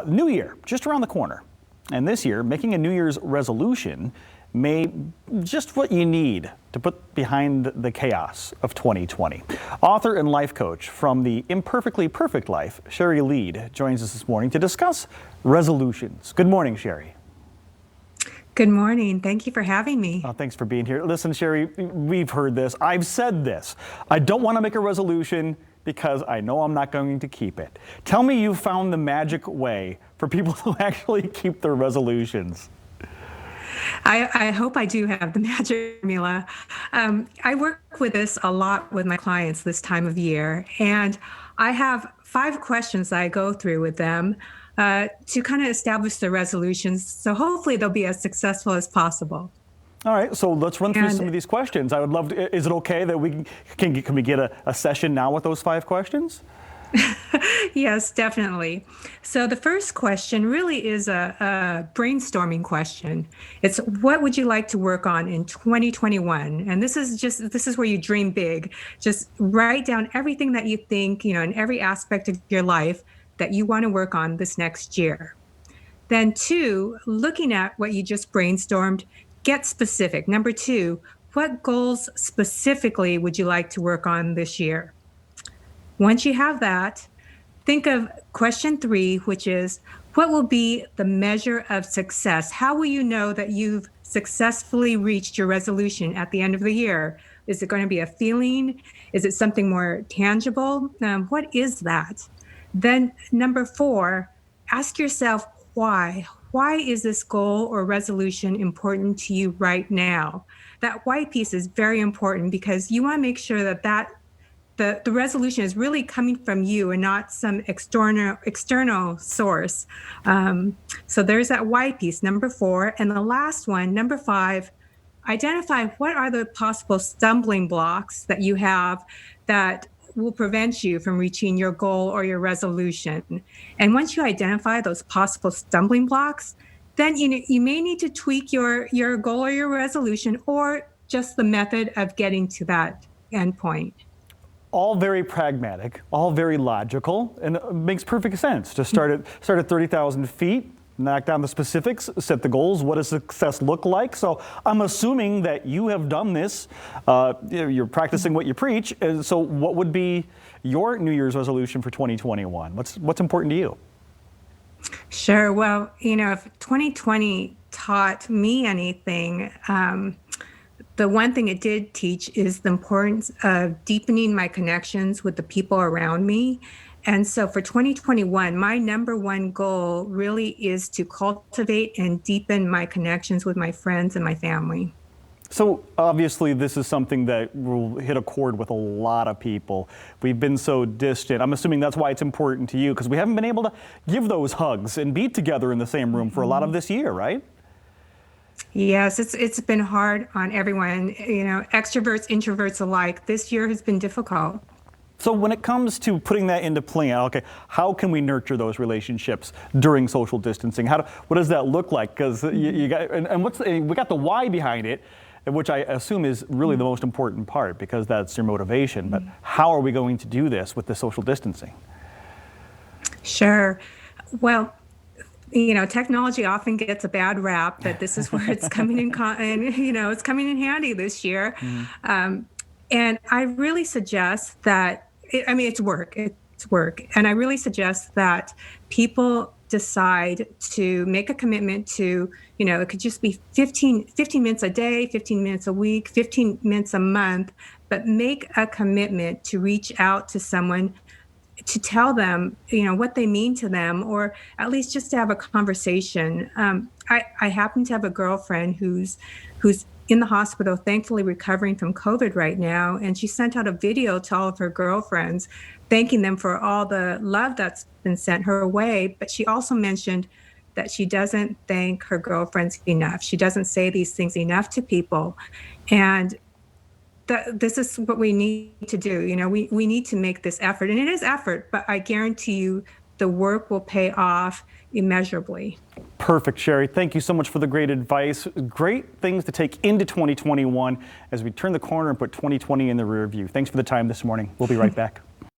New Year, just around the corner. And this year, making a New Year's resolution may just what you need to put behind the chaos of 2020. Author and life coach from The Imperfectly Perfect Life, Shari Leid, joins us this morning to discuss resolutions. Good morning, Shari. Good morning. Thank you for having me. Oh, thanks for being here. Listen, Shari, we've heard this. I've said this. I don't want to make a resolution because I know I'm not going to keep it. Tell me you found the magic way for people to actually keep their resolutions. I hope I do have the magic formula. I work with this a lot with my clients this time of year, and I have 5 questions I go through with them to kind of establish the resolutions. So hopefully they'll be as successful as possible. All right, so let's run through some of these questions. I would love to, is it okay that we can we get a session now with those 5 questions? Yes, definitely. So the first question really is a brainstorming question. It's what would you like to work on in 2021? And this is where you dream big. Just write down everything that you think, in every aspect of your life that you want to work on this next year. Then 2, looking at what you just brainstormed, get specific. Number 2, what goals specifically would you like to work on this year? Once you have that, think of question 3, which is, what will be the measure of success? How will you know that you've successfully reached your resolution at the end of the year? Is it going to be a feeling? Is it something more tangible? What is that? Then number 4, ask yourself why. Why is this goal or resolution important to you right now? That why piece is very important because you want to make sure that the resolution is really coming from you and not some external source. So there's that why piece, number 4. And the last one, number 5, identify what are the possible stumbling blocks that you have that will prevent you from reaching your goal or your resolution. And once you identify those possible stumbling blocks, then you may need to tweak your goal or your resolution or just the method of getting to that endpoint. All very pragmatic, all very logical, and it makes perfect sense to start at 30,000 feet, knock down the specifics, set the goals. What does success look like? So I'm assuming that you have done this. You're practicing what you preach. And so what would be your New Year's resolution for 2021? What's important to you? Sure. Well, if 2020 taught me anything, the one thing it did teach is the importance of deepening my connections with the people around me. And so for 2021, my number 1 goal really is to cultivate and deepen my connections with my friends and my family. So obviously this is something that will hit a chord with a lot of people. We've been so distant. I'm assuming that's why it's important to you, because we haven't been able to give those hugs and be together in the same room for a lot of this year, right? Yes, it's been hard on everyone, extroverts, introverts alike. This year has been difficult. So when it comes to putting that into play, okay, how can we nurture those relationships during social distancing? What does that look like? Because you got, and we got the why behind it, which I assume is really the most important part because that's your motivation. But how are we going to do this with the social distancing? Sure. Well, technology often gets a bad rap, but this is where it's coming in, it's coming in handy this year. And I really suggest that, it's work. And I really suggest that people decide to make a commitment to, it could just be 15 minutes a day, 15 minutes a week, 15 minutes a month, but make a commitment to reach out to someone to tell them, what they mean to them, or at least just to have a conversation. I happen to have a girlfriend who's in the hospital, thankfully recovering from COVID right now. And she sent out a video to all of her girlfriends, thanking them for all the love that's been sent her way. But she also mentioned that she doesn't thank her girlfriends enough. She doesn't say these things enough to people. And this is what we need to do. We need to make this effort, and it is effort, but I guarantee you the work will pay off immeasurably. Perfect, Shari. Thank you so much for the great advice. Great things to take into 2021 as we turn the corner and put 2020 in the rear view. Thanks for the time this morning. We'll be right back.